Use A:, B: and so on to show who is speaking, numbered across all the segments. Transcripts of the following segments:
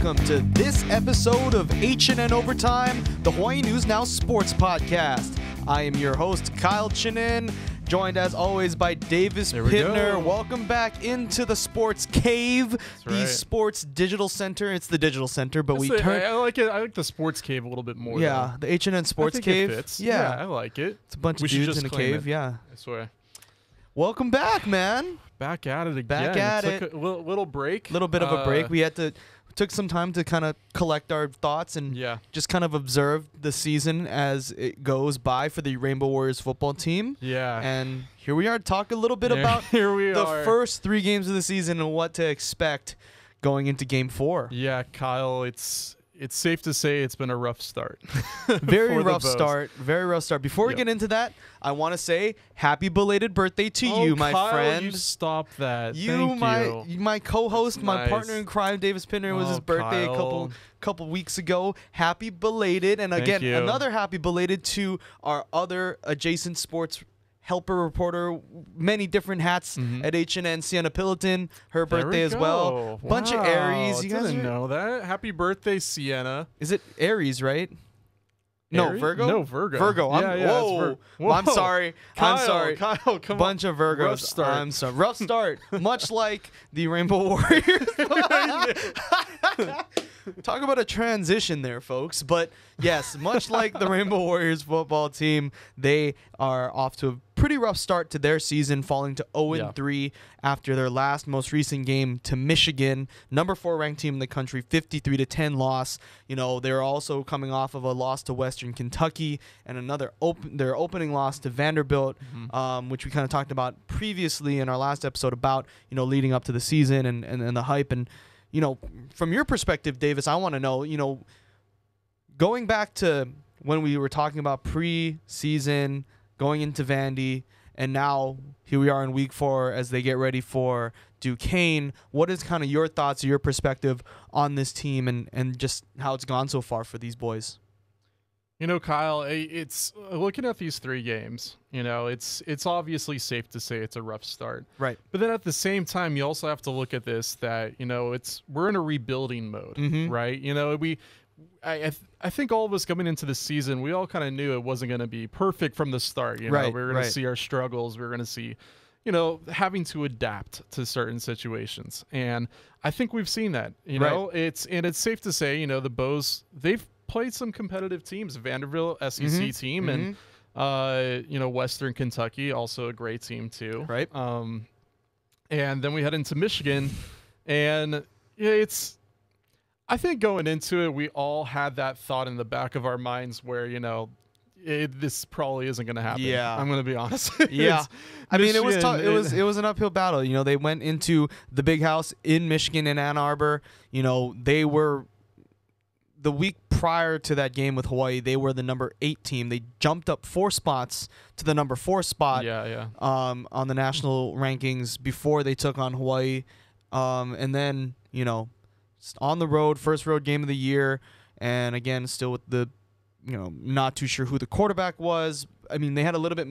A: welcome to this episode of HNN Overtime, the Hawaii News Now Sports Podcast. I am your host, Kyle Chinen, joined as always by Davis Pitner. Welcome back into the Sports Cave, the Sports Digital Center. It's the Digital Center, but
B: I like it. I like the Sports Cave a little bit more.
A: Yeah, the HNN Sports Cave.
B: It fits. Yeah, I like it.
A: It's a bunch of dudes in a cave. Yeah,
B: I swear.
A: Welcome back, man.
B: Back at it again.
A: Back at it.
B: Took a little break.
A: Little bit of a break. We took some time to kind of collect our thoughts and just kind of observe the season as it goes by for the Rainbow Warriors football team.
B: Yeah.
A: And here we are to talk a little bit about the first 3 games of the season and what to expect going into Game 4.
B: Yeah, Kyle, it's safe to say it's been a rough start.
A: Very rough start. Very rough start. Before we get into that, I want to say happy belated birthday to you, my
B: Kyle,
A: friend.
B: You stop that.
A: You, my co-host, my partner in crime, Davis Pitner, was his birthday
B: Kyle.
A: a couple weeks ago. Happy belated, and again, another happy belated to our other adjacent sports helper reporter, many different hats at HNN, Sienna Pillaton, her birthday as well. Bunch of Aries.
B: You guys didn't know that. Happy birthday, Sienna.
A: Is it Aries, right? No,
B: Aries?
A: Virgo?
B: No, Virgo.
A: Virgo.
B: Whoa.
A: I'm sorry.
B: Kyle,
A: I'm sorry.
B: Kyle, come
A: Bunch
B: on.
A: of Virgos.
B: Rough start.
A: I'm sorry. Rough start. Much like the Rainbow Warriors. Talk about a transition there, folks. But yes, much like the Rainbow Warriors football team, they are off to a pretty rough start to their season, falling to 0-3 after their most recent game to Michigan, number 4 ranked team in the country, 53-10 loss. You know, they're also coming off of a loss to Western Kentucky and their opening loss to Vanderbilt, which we kind of talked about previously in our last episode about, you know, leading up to the season and the hype. And you know, from your perspective, Davis, I want to know, you know, going back to when we were talking about pre-season, going into Vandy, and now here we are in week 4 as they get ready for Duquesne. What is kind of your thoughts or your perspective on this team and just how it's gone so far for these boys?
B: You know, Kyle, it's looking at these 3 games, you know, it's obviously safe to say it's a rough start.
A: Right.
B: But then at the same time, you also have to look at this that, you know, we're in a rebuilding mode, right? You know, I think all of us coming into the season, we all kind of knew it wasn't going to be perfect from the start. You know, we were going to see our struggles. We were going to see, you know, having to adapt to certain situations. And I think we've seen that, you know, it's safe to say, you know, the Bows, they've played some competitive teams, Vanderbilt, SEC team, and you know, Western Kentucky, also a great team too.
A: Right.
B: And then we head into Michigan, and I think going into it, we all had that thought in the back of our minds where, you know, this probably isn't going to happen. Yeah, I'm going to be honest.
A: Yeah, I mean, it was tough. It was an uphill battle. You know, they went into the big house in Michigan in Ann Arbor. You know, they were. The week prior to that game with Hawaii, they were the number 8 team. They jumped up 4 spots to the number 4 spot on the national rankings before they took on Hawaii. And then, you know, on the road, first road game of the year. And again, still with the, you know, not too sure who the quarterback was. I mean, they had a little bit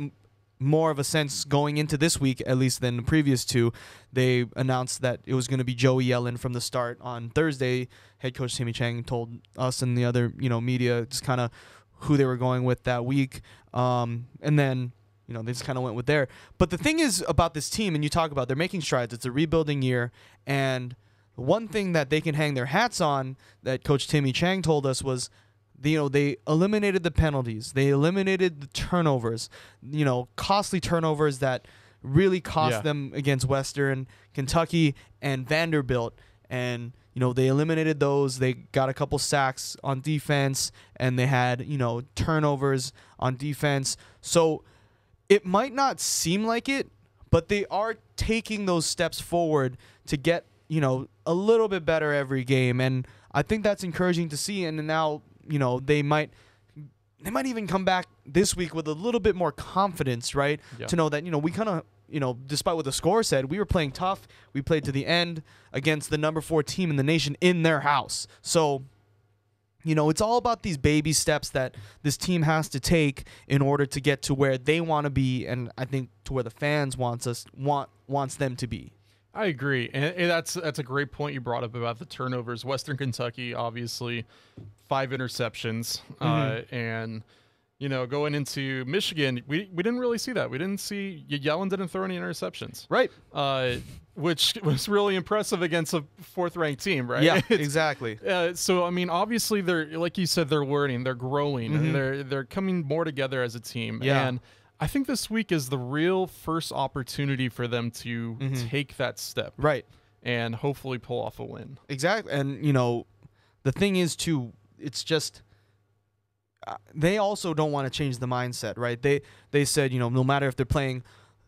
A: more of a sense going into this week, at least than the previous 2. They announced that it was going to be Joey Yellen from the start on Thursday. Head coach Timmy Chang told us and the other, you know, media just kind of who they were going with that week. And then, you know, they just kind of went with there. But the thing is about this team, and you talk about they're making strides. It's a rebuilding year. And one thing that they can hang their hats on that Coach Timmy Chang told us was, you know, they eliminated the penalties. They eliminated the turnovers, you know, costly turnovers that really cost them against Western Kentucky and Vanderbilt. And, you know, they eliminated those. They got a couple sacks on defense, and they had, you know, turnovers on defense. So it might not seem like it, but they are taking those steps forward to get, you know, a little bit better every game. And I think that's encouraging to see. And now, you know, they might even come back this week with a little bit more confidence, right? Yeah. To know that, you know, we kind of, you know, despite what the score said, we were playing tough. We played to the end against the number 4 team in the nation in their house. So, you know, it's all about these baby steps that this team has to take in order to get to where they want to be, and I think to where the fans wants them to be.
B: I agree, and that's a great point you brought up about the turnovers. Western Kentucky, obviously, 5 interceptions, and going into Michigan, we didn't really see that. We didn't see Yellen didn't throw any interceptions,
A: right?
B: Which was really impressive against a 4th-ranked team, right?
A: Yeah, exactly.
B: So I mean, obviously they're, like you said, they're learning, they're growing, and they're coming more together as a team.
A: Yeah.
B: And I think this week is the real first opportunity for them to take that step,
A: right,
B: and hopefully pull off a win.
A: Exactly. And the thing is too, it's just they also don't want to change the mindset, right? They said, no matter if they're playing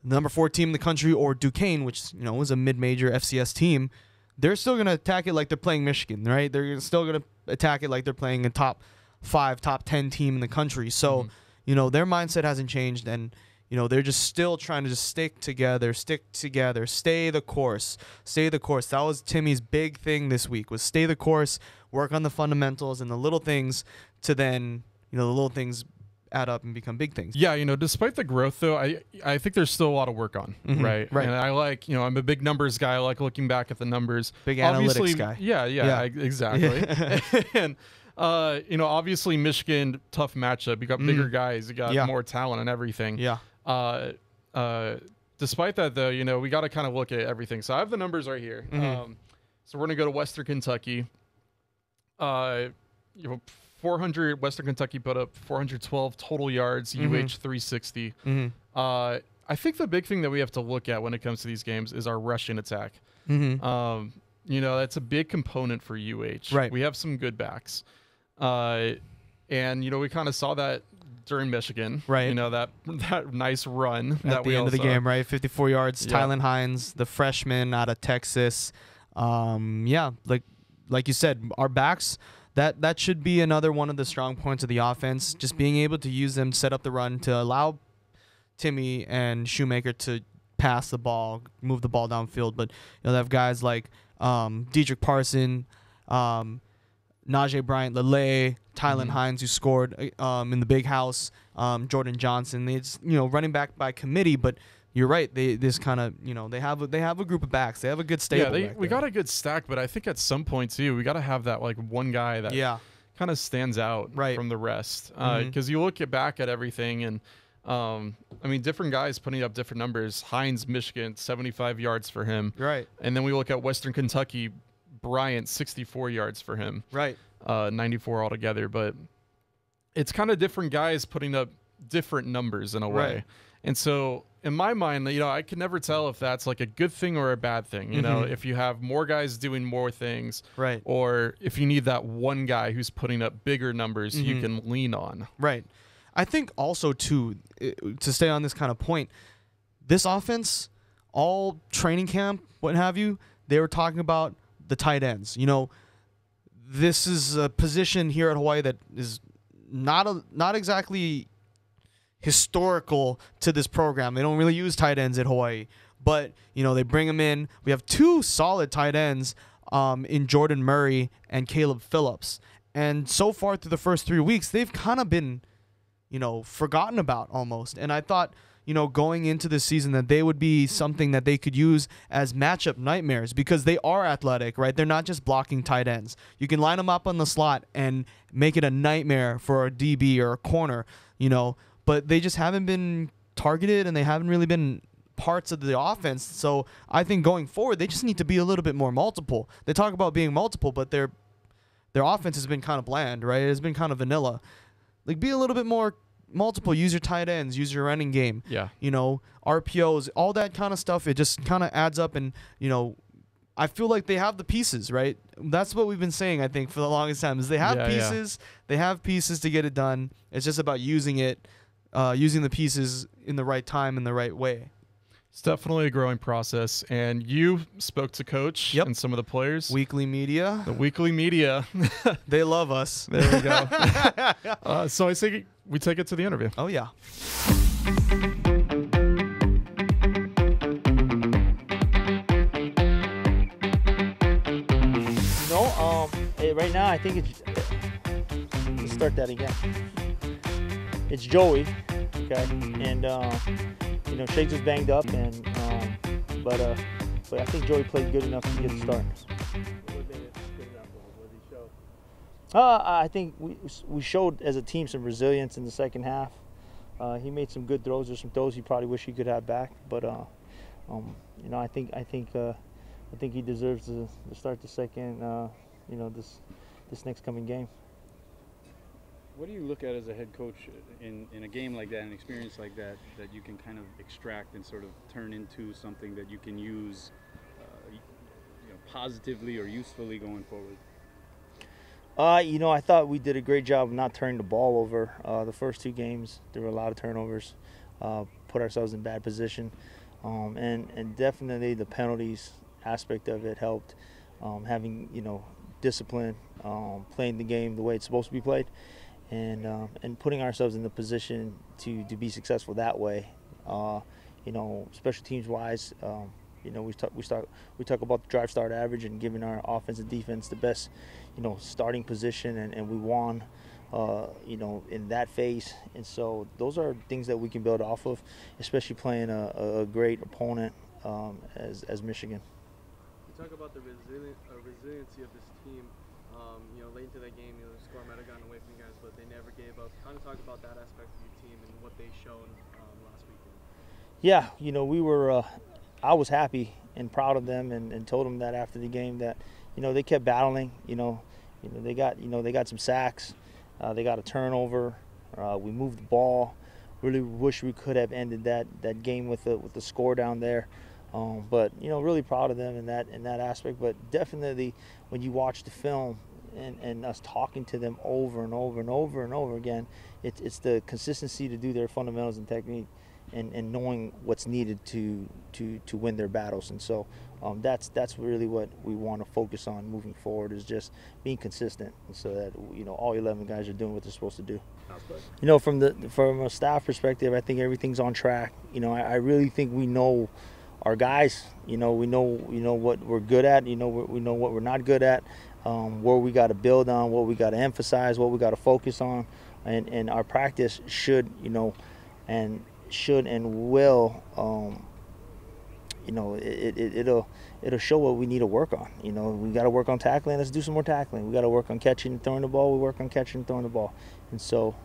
A: the number 4 team in the country or Duquesne, which is a mid-major FCS team, they're still going to attack it like they're playing Michigan, right? They're still going to attack it like they're playing a top 5, top 10 team in the country. So their mindset hasn't changed, and they're just still trying to just stick together, stay the course. That was Timmy's big thing this week, was stay the course, work on the fundamentals and the little things, to then the little things add up and become big things.
B: Yeah, despite the growth though, I think there's still a lot of work on, right?
A: Right.
B: And I like, I'm a big numbers guy. I like looking back at the numbers.
A: Big analytics guy.
B: Yeah. Exactly. And obviously Michigan, tough matchup. You got bigger guys, you got more talent and everything.
A: Yeah.
B: Despite that though, we got to kind of look at everything. So I have the numbers right here. So we're gonna go to Western Kentucky. 400 Western Kentucky put up 412 total yards, UH 360. I think the big thing that we have to look at when it comes to these games is our rushing attack. That's a big component for UH.
A: Right.
B: We have some good backs. And we kind of saw that during Michigan. Right. That nice run
A: at the end of the game, right? 54 yards. Yeah. Tylen Hines, the freshman out of Texas. Like you said, our backs, that should be another one of the strong points of the offense. Just being able to use them, set up the run to allow Timmy and Shoemaker to pass the ball, move the ball downfield. But they have guys like Dedrick Parson, Najee Bryant-Lele, Tylen Hines, who scored in the big house, Jordan Johnson. It's running back by committee, but you're right. They have a group of backs. They have a good stable.
B: Yeah, we got a good stack, but I think at some point too, we got to have that like one guy that kind of stands out from the rest. Because you look back at everything, and different guys putting up different numbers. Hines, Michigan, 75 yards for him.
A: Right.
B: And then we look at Western Kentucky, Bryant, 64 yards for him.
A: Right.
B: 94 altogether. But it's kind of different guys putting up different numbers in a way. Right. And so in my mind, I can never tell if that's like a good thing or a bad thing. If you have more guys doing more things,
A: right,
B: or if you need that one guy who's putting up bigger numbers you can lean on.
A: Right. I think also, too, to stay on this kind of point, this offense, all training camp, what have you, they were talking about the tight ends. This is a position here at Hawaii that is not exactly historical to this program. They don't really use tight ends at Hawaii, but they bring them in. We have 2 solid tight ends in Jordan Murray and Caleb Phillips, and so far through the first 3 weeks, they've kind of been forgotten about almost. And I thought going into this season that they would be something that they could use as matchup nightmares, because they are athletic, right? They're not just blocking tight ends. You can line them up on the slot and make it a nightmare for a DB or a corner, but they just haven't been targeted, and they haven't really been parts of the offense. So I think going forward, they just need to be a little bit more multiple. They talk about being multiple, but their offense has been kind of bland, right? It's been kind of vanilla. Like, be a little bit more multiple. Use your tight ends, use your running game.
B: Yeah.
A: RPOs, all that kind of stuff. It just kind of adds up, and I feel like they have the pieces, right? That's what we've been saying, I think, for the longest time, is they have pieces. Yeah. They have pieces to get it done. It's just about using it. Using the pieces in the right time, in the right way.
B: It's definitely a growing process. And you spoke to Coach and some of the players.
A: Weekly media.
B: The weekly media.
A: They love us.
B: There we go. So I say we take it to the interview.
A: Oh, yeah.
C: Right now, I think it's... Let's start that again. It's Joey, okay, and Shakes is banged up, but But I think Joey played good enough to get the start. I think we showed as a team some resilience in the second half. He made some good throws. There's some throws he probably wish he could have back, but you know, I think he deserves to start the second. You know, this next coming game.
D: What do you look at as a head coach in a game like that, an experience like that, that you can kind of extract and sort of turn into something that you can use, you know, positively or usefully going forward?
C: You know, I thought we did a great job of not turning the ball over. The first 2 games, there were a lot of turnovers, put ourselves in bad position, and definitely the penalties aspect of it helped. Having, you know, discipline, playing the game the way it's supposed to be played, and putting ourselves in the position to be successful that way. You know, special teams wise, you know, we talk about the drive start average and giving our offense and defense the best, you know, starting position, and we won, you know, in that phase. And so those are things that we can build off of, especially playing a great opponent as Michigan.
E: You talk about the resiliency of this team. You know, late into that game, you know, the score might have gotten away from you guys, but they never gave up. Kind of talk about that aspect of your team and what they showed last weekend.
C: Yeah, you know, we were. I was happy and proud of them, and told them that after the game that, you know, they kept battling. You know, they got some sacks, they got a turnover. We moved the ball. Really wish we could have ended that game with the score down there. But, you know, really proud of them in that aspect. But definitely when you watch the film and us talking to them over and over and over and over again, it's the consistency to do their fundamentals and technique, and knowing what's needed to win their battles. And so that's really what we want to focus on moving forward, is just being consistent, so that, you know, all 11 guys are doing what they're supposed to do. You know, from a staff perspective, I think everything's on track. You know, I really think we know our guys. You know, we know what we're good at. You know, we know what we're not good at. Where we got to build on, what we got to emphasize, what we got to focus on, and our practice should and will, you know, it'll show what we need to work on. You know, we got to work on tackling. Let's do some more tackling. We got to work on catching and throwing the ball. We work on catching and throwing the ball. And so,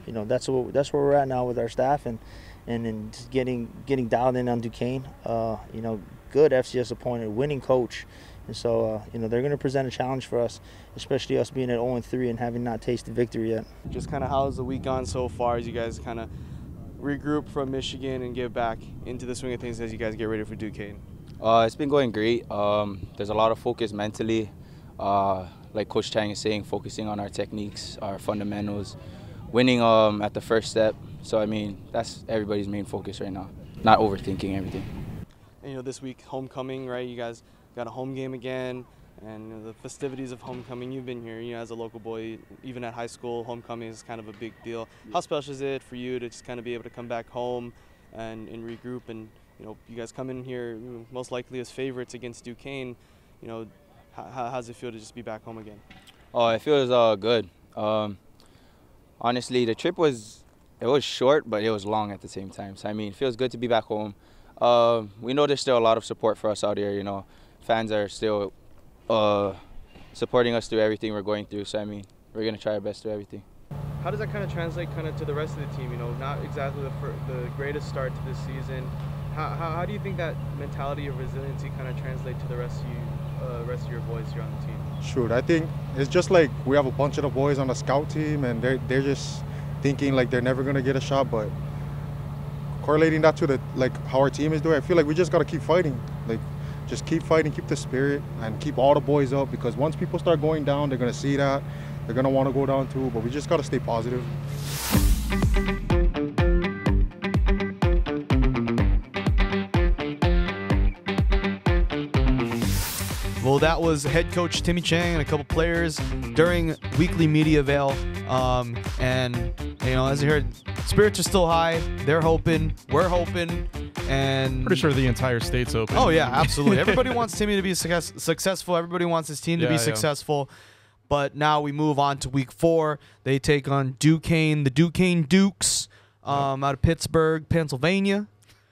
C: you know, that's where we're at now with our staff, and then just getting dialed in on Duquesne. You know, good FCS appointed, winning coach. And so, you know, they're going to present a challenge for us, especially us being at 0-3 and having not tasted victory yet.
A: Just kind of how's the week gone so far as you guys kind of regroup from Michigan and get back into the swing of things as you guys get ready for Duquesne?
F: It's been going great. There's a lot of focus mentally. Like Coach Chang is saying, focusing on our techniques, our fundamentals, winning at the first step. So, I mean, that's everybody's main focus right now, not overthinking everything.
A: And, you know, this week, homecoming, right? You guys got a home game again, and, you know, the festivities of homecoming. You've been here, you know, as a local boy, even at high school, homecoming is kind of a big deal. How special is it for you to just kind of be able to come back home and regroup? And, you know, you guys come in here most likely as favorites against Duquesne. You know, how does it feel to just be back home again?
F: Oh, it feels good. Honestly, the trip was short, but it was long at the same time. So, I mean, it feels good to be back home. We know there's still a lot of support for us out here. You know, fans are still supporting us through everything we're going through. So, I mean, we're going to try our best through everything.
A: How does that kind of translate kind of to the rest of the team? You know, not exactly the greatest start to this season. How do you think that mentality of resiliency kind of translate to the rest of your boys here on the team?
G: Sure, I think it's just like we have a bunch of the boys on the scout team, and they're just thinking like they're never gonna get a shot. But correlating that to how our team is doing, I feel like we just gotta keep fighting. Like, just keep fighting, keep the spirit, and keep all the boys up, because once people start going down, they're gonna see that. They're gonna want to go down too. But we just gotta stay positive.
A: Well, that was head coach Timmy Chang and a couple players during weekly media avail. And, you know, as you heard, spirits are still high. They're hoping. We're hoping. And
B: pretty sure the entire state's open.
A: Oh, yeah, absolutely. Everybody wants Timmy to be successful. Everybody wants his team to be successful. But now we move on to week 4. They take on Duquesne, the Duquesne Dukes, out of Pittsburgh, Pennsylvania.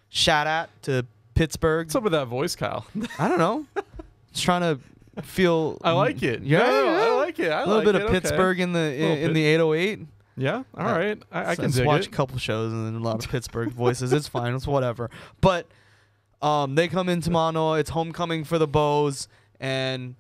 A: Shout out to Pittsburgh.
B: What's up with that voice, Kyle?
A: I don't know. Just trying to feel.
B: I like it.
A: Yeah,
B: I like it.
A: A little bit of Pittsburgh in the 808.
B: Yeah, all right. I can
A: just watch
B: it.
A: a couple shows and then a lot of Pittsburgh voices. It's fine. It's whatever. But they come into Manoa. It's homecoming for the Bows, and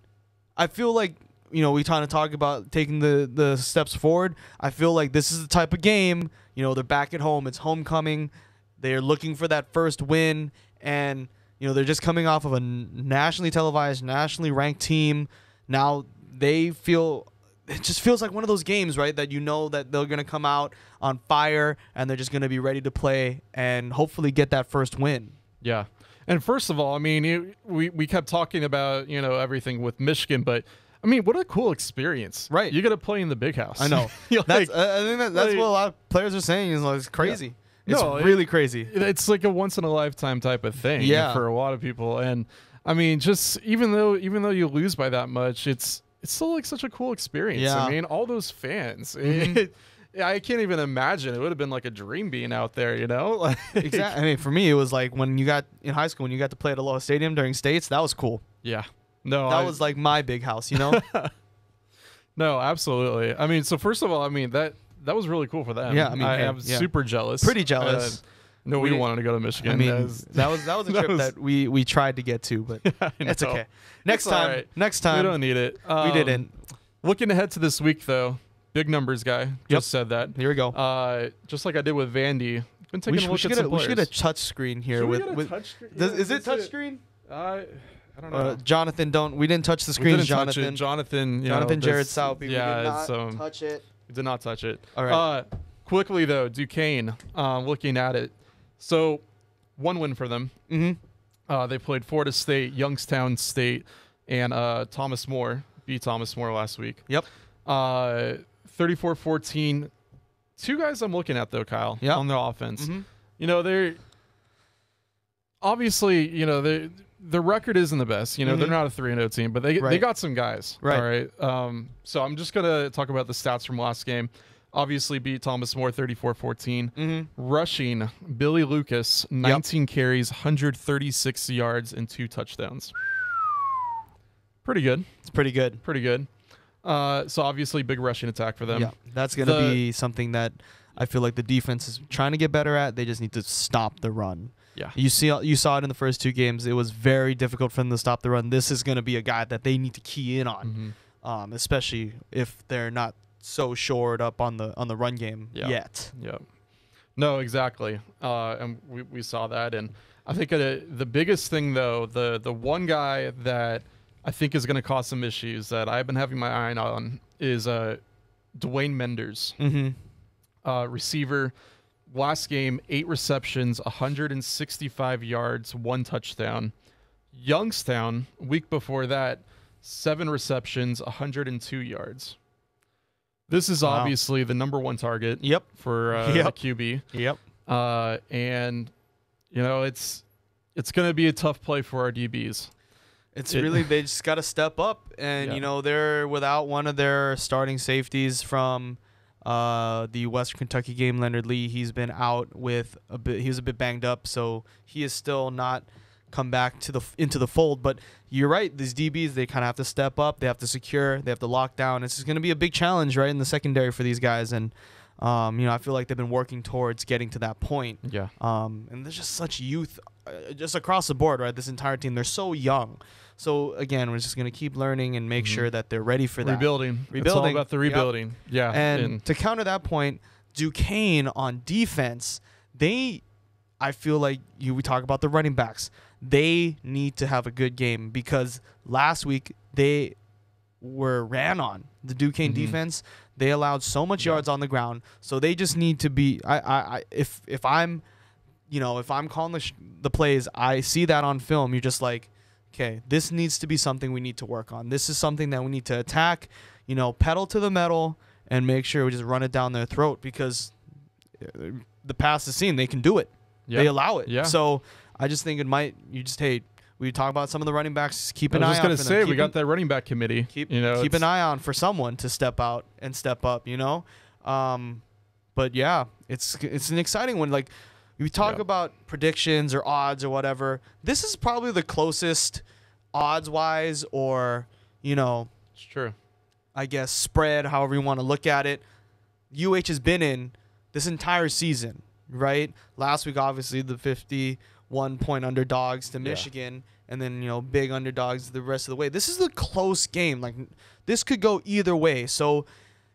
A: I feel like, you know, we kind of talk about taking the steps forward. I feel like this is the type of game, you know, they're back at home. It's homecoming. They're looking for that first win, and, you know, they're just coming off of a nationally televised, nationally ranked team. Now they feel, it just feels like one of those games, right, that you know that they're going to come out on fire and they're just going to be ready to play and hopefully get that first win.
B: Yeah. And first of all, I mean, we kept talking about, you know, everything with Michigan, but I mean, what a cool experience.
A: Right.
B: You got to play in the big house.
A: I know.
B: Like,
A: I think that's like, what a lot of players are saying is like, it's crazy. Yeah. It's really crazy.
B: It's like a once in a lifetime type of thing for a lot of people. And I mean, just even though you lose by that much, it's still like such a cool experience.
A: Yeah.
B: I mean, all those fans.
A: Mm-hmm.
B: I can't even imagine. It would have been like a dream being out there, you know? Like,
A: exactly. I mean, for me, it was like when you got in high school, when you got to play at Aloha Stadium during states, that was cool.
B: Yeah. No,
A: that was like my big house, you know?
B: No, absolutely. I mean, so first of all, I mean, that was really cool for them.
A: Yeah, I mean,
B: I'm super jealous.
A: Pretty jealous.
B: No, we wanted to go to Michigan.
A: I mean, that was a trip that we tried to get to, but it's okay. Next time,
B: we don't need it.
A: We didn't.
B: Looking ahead to this week, though, big numbers guy just said that.
A: Here we go.
B: Just like I did with Vandy. Been taking a look at some players.
A: We should get a touch screen here. Is it touch screen?
B: I don't know.
A: Jonathan, we didn't touch the screen. Jonathan, Jared Southby.
B: Yeah,
A: we did not touch it.
B: We did not touch it.
A: All right.
B: Quickly though, Duquesne. Looking at it, so one win for them.
A: Mm-hmm.
B: They played Florida State, Youngstown State, and Thomas More. Beat Thomas More last week.
A: Yep.
B: 34-14. Two guys I'm looking at though, Kyle.
A: Yep.
B: On the offense.
A: Mm-hmm.
B: You know, they're obviously, you know, the record isn't the best. You know, they're not a 3-0 team, but they got some guys.
A: Right.
B: All right. So I'm just gonna talk about the stats from last game. Obviously beat Thomas More 34-14.
A: Mm-hmm.
B: Rushing, Billy Lucas, 19 carries, 136 yards, and 2 touchdowns. Pretty good.
A: It's pretty good.
B: Pretty good. So obviously big rushing attack for them.
A: Yeah, that's going to be something that I feel like the defense is trying to get better at. They just need to stop the run.
B: Yeah.
A: You saw it in the first 2 games. It was very difficult for them to stop the run. This is going to be a guy that they need to key in on, especially if they're not so shored up on the run game yet.
B: Yeah. No, exactly. And we saw that. And I think the biggest thing, though, the one guy that I think is going to cause some issues that I've been having my eye on is Dwayne Menders, receiver. Last game, 8 receptions, 165 yards, 1 touchdown. Youngstown, week before that, 7 receptions, 102 yards. This is obviously the number 1 target for QB.
A: Yep.
B: And, you know, it's going to be a tough play for our DBs.
A: They just got to step up. And, you know, they're without one of their starting safeties from the Western Kentucky game, Leonard Lee. He's been out with he was a bit banged up, so he is still not come back into the fold. But you're right, these DBs, they kind of have to step up. They have to secure. They have to lock down. It's going to be a big challenge, right, in the secondary for these guys. And, you know, I feel like they've been working towards getting to that point.
B: Yeah.
A: And there's just such youth just across the board, right, this entire team. They're so young. So, again, we're just going to keep learning and make sure that they're ready for that.
B: Rebuilding. It's all about the rebuilding. Yep. Yeah.
A: And to counter that point, Duquesne on defense, I feel like we talk about the running backs. They need to have a good game because last week they were ran on. The Duquesne defense, they allowed so much yards on the ground. So they just need to be if I'm calling the plays, I see that on film, you're just like, okay, this needs to be something we need to work on. This is something that we need to attack, you know, pedal to the metal and make sure we just run it down their throat because the past is seen. They can do it. Yep. They allow it.
B: Yeah.
A: So I just think we talk about some of the running backs. Keep an eye on.
B: I was just going to say, we got that running back committee.
A: Keep an eye on for someone to step out and step up, you know. But, yeah, it's an exciting one. Like, we talk about predictions or odds or whatever. This is probably the closest odds-wise or,
B: It's true.
A: I guess spread, however you want to look at it, UH has been in this entire season, right? Last week, obviously, the 51-point underdogs to Michigan, and then, big underdogs the rest of the way. This is a close game. Like, this could go either way. So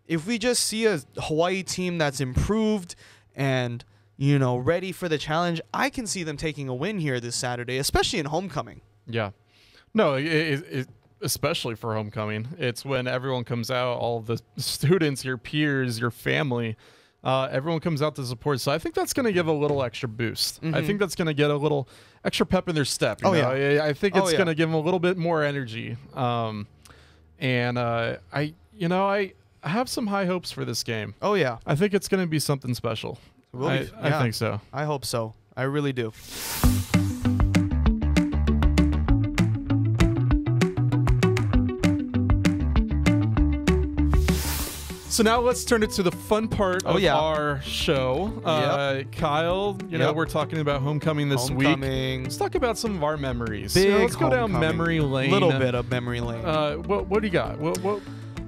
A: if we just see a Hawaii team that's improved and, ready for the challenge, I can see them taking a win here this Saturday, especially in homecoming.
B: Yeah. No, especially for homecoming. It's when everyone comes out, all the students, your peers, your family, everyone comes out to support. So I think that's going to give a little extra boost. I think that's going to get a little extra pep in their step. Yeah. I think it's going to give them a little bit more energy. I have some high hopes for this game.
A: Oh, yeah.
B: I think it's going to be something special. I think so.
A: I hope so. I really do.
B: So now let's turn it to the fun part of our show. Kyle, we're talking about homecoming this week. Let's talk about some of our memories. Let's go down memory lane.
A: A little bit of memory lane.
B: What do you got? What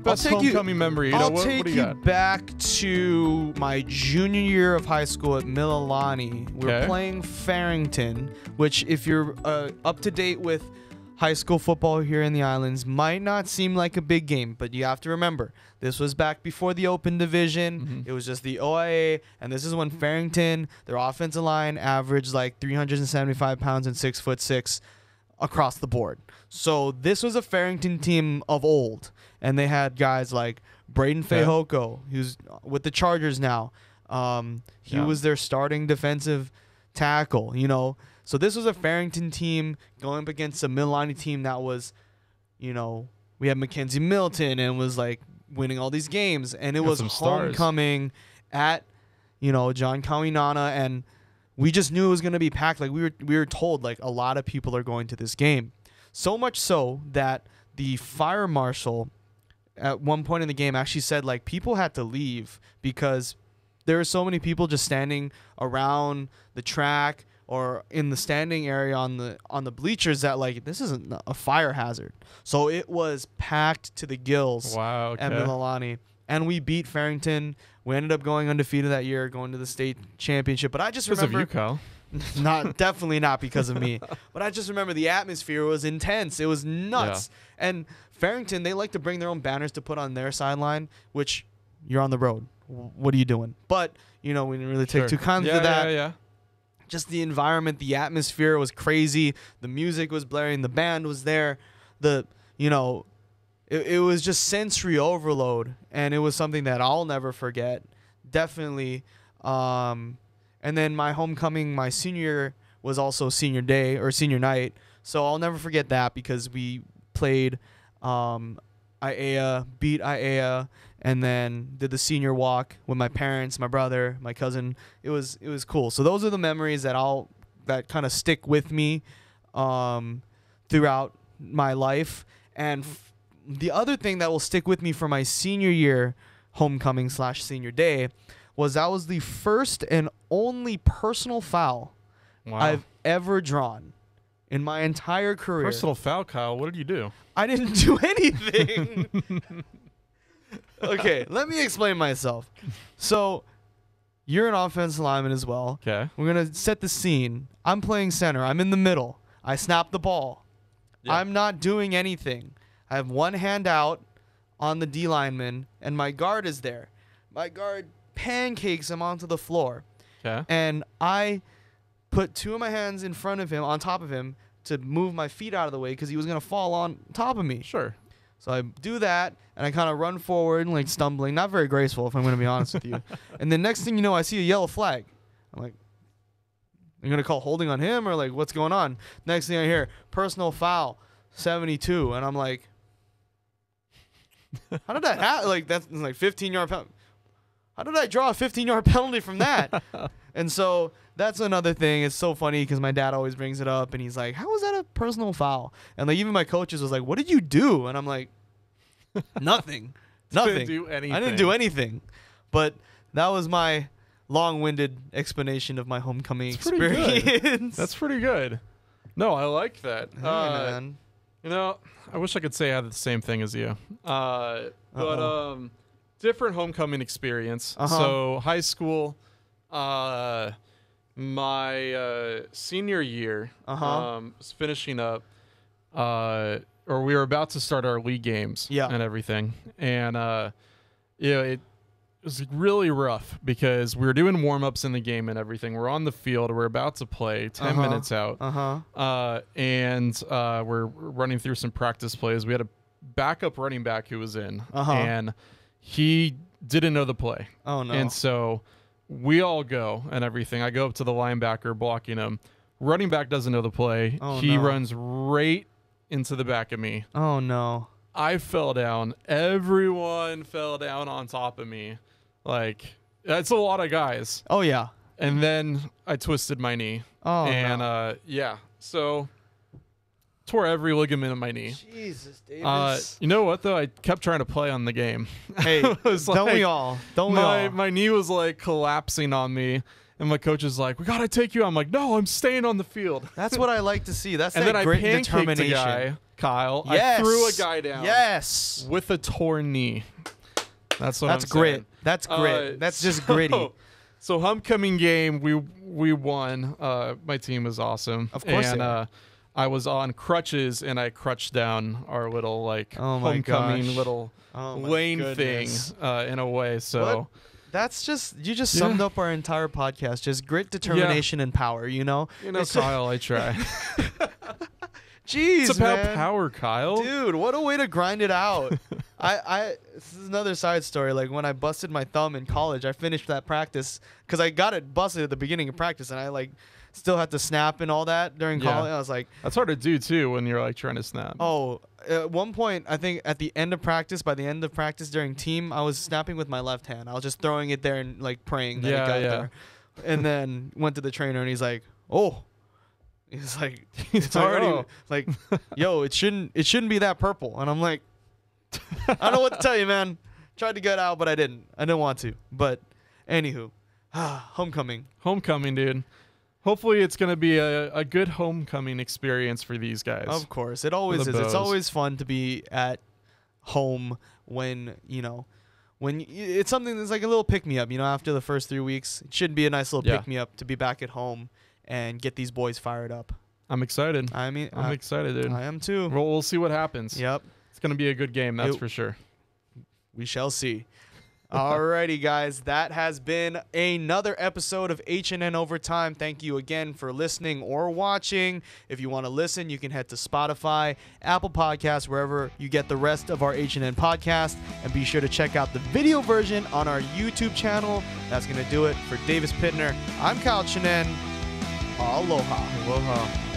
B: best homecoming memory?
A: I'll
B: what
A: take
B: do you
A: you
B: got?
A: back to my junior year of high school at Mililani. We were playing Farrington, which if you're up to date with high school football here in the islands, might not seem like a big game, but you have to remember, this was back before the open division. It was just the OIA, and this is when Farrington, their offensive line, averaged like 375 pounds and 6'6" across the board. So this was a Farrington team of old, and they had guys like Braden Fehoko, who's with the Chargers now. He was their starting defensive tackle, So this was a Farrington team going up against a Mililani team that was, we had Mackenzie Milton and was like winning all these games. And it was homecoming at, John Kaminana, and we just knew it was going to be packed. Like we were told like a lot of people are going to this game. So much so that the fire marshal at one point in the game actually said like people had to leave because there were so many people just standing around the track or in the standing area on the bleachers that like this isn't a fire hazard. So it was packed to the gills at Mililani. And we beat Farrington. We ended up going undefeated that year, going to the state championship. But I just remember
B: because of you, Kyle.
A: Definitely not because of me. But I just remember the atmosphere was intense. It was nuts. Yeah. And Farrington, they like to bring their own banners to put on their sideline, which you're on the road. What are you doing? But, we didn't really take too kindly to that.
B: Yeah.
A: Just the environment, the atmosphere was crazy. The music was blaring. The band was there. It was just sensory overload, and it was something that I'll never forget. Definitely. And then my homecoming, my senior year was also senior day or senior night, so I'll never forget that because we played IAEA, beat IAEA, and then did the senior walk with my parents, my brother, my cousin. It was cool. So those are the memories that kind of stick with me throughout my life. And the other thing that will stick with me for my senior year homecoming / senior day was that was the first and only personal foul I've ever drawn in my entire career.
B: Personal foul, Kyle. What did you do?
A: I didn't do anything. Okay, let me explain myself. So, you're an offensive lineman as well.
B: Okay.
A: We're going to set the scene. I'm playing center. I'm in the middle. I snap the ball. Yeah. I'm not doing anything. I have one hand out on the D lineman, and my guard is there. My guard pancakes him onto the floor.
B: Okay.
A: And I put two of my hands in front of him, on top of him, to move my feet out of the way because he was going to fall on top of me.
B: Sure.
A: So I do that, and I kind of run forward and, like, stumbling. Not very graceful, if I'm going to be honest with you. And the next thing you know, I see a yellow flag. I'm like, are you going to call holding on him or, like, what's going on? Next thing I hear, personal foul, 72. And I'm like, how did that happen? Like, that's like 15-yard penalty. How did I draw a 15-yard penalty from that? And so that's another thing. It's so funny because my dad always brings it up, and he's like, how was that a personal foul? And like even my coaches was like, what did you do? And I'm like, nothing. Nothing.
B: Didn't do anything.
A: I didn't do anything. But that was my long-winded explanation of my homecoming experience.
B: That's pretty good. No, I like that.
A: Hey, man.
B: You know, I wish I could say I had the same thing as you. But different homecoming experience. So high school, my senior year was finishing up, or we were about to start our league games and everything. And it was really rough because we were doing warm-ups in the game and everything. We're on the field. We're about to play 10 minutes out. And we're running through some practice plays. We had a backup running back who was in, and he didn't know the play.
A: Oh, no.
B: And so we all go and everything. I go up to the linebacker blocking him. Running back doesn't know the play. He runs right into the back of me.
A: Oh, no.
B: I fell down. Everyone fell down on top of me. Like, that's a lot of guys.
A: Oh, yeah.
B: And then I twisted my knee.
A: Oh,
B: and
A: no.
B: So tore every ligament in my knee.
A: Jesus, Davis.
B: You know what though? I kept trying to play on the game.
A: Hey, don't we all? Don't we all?
B: My knee was like collapsing on me, and my coach is like, "We gotta take you out." I'm like, "No, I'm staying on the field."
A: That's what I like to see. That's
B: and
A: that
B: then
A: grit
B: I
A: and determination.
B: A guy, Kyle.
A: Yes.
B: I threw a guy down.
A: Yes.
B: With a torn knee. That's what I'm
A: grit.
B: saying.
A: That's grit. That's just gritty.
B: So homecoming game, we won. My team was awesome.
A: Of course.
B: And I was on crutches, and I crutched down our little homecoming little lane thing in a way. So
A: that's just you just summed up our entire podcast. Just grit, determination, and power. You know,
B: Kyle, I try.
A: Jeez,
B: it's about
A: man.
B: Power, Kyle.
A: Dude, what a way to grind it out. This is another side story. Like when I busted my thumb in college, I finished that practice because I got it busted at the beginning of practice, and I still had to snap and all that during college. I was like,
B: that's hard to do too when you're trying to snap.
A: Oh, at one point, I think at the end of practice, during team, I was snapping with my left hand. I was just throwing it there and praying that it got there. And then went to the trainer, and he's like, "Oh." He's like, it's already yo, it shouldn't be that purple. And I'm like, I don't know what to tell you, man. Tried to get out, but I didn't want to. But anywho, homecoming,
B: dude. Hopefully it's going to be a good homecoming experience for these guys.
A: Of course. It always is. It's always fun to be at home when it's something that's like a little pick-me-up, after the first 3 weeks. It should be a nice little pick-me-up to be back at home and get these boys fired up.
B: I'm excited.
A: I'm
B: excited, dude.
A: I am too.
B: We'll see what happens.
A: Yep.
B: It's going to be a good game, that's for sure.
A: We shall see. Alrighty, guys. That has been another episode of HNN Overtime. Thank you again for listening or watching. If you want to listen, you can head to Spotify, Apple Podcasts, wherever you get the rest of our HNN podcast. And be sure to check out the video version on our YouTube channel. That's going to do it for Davis Pitner. I'm Kyle Chinen. Aloha.
B: Aloha.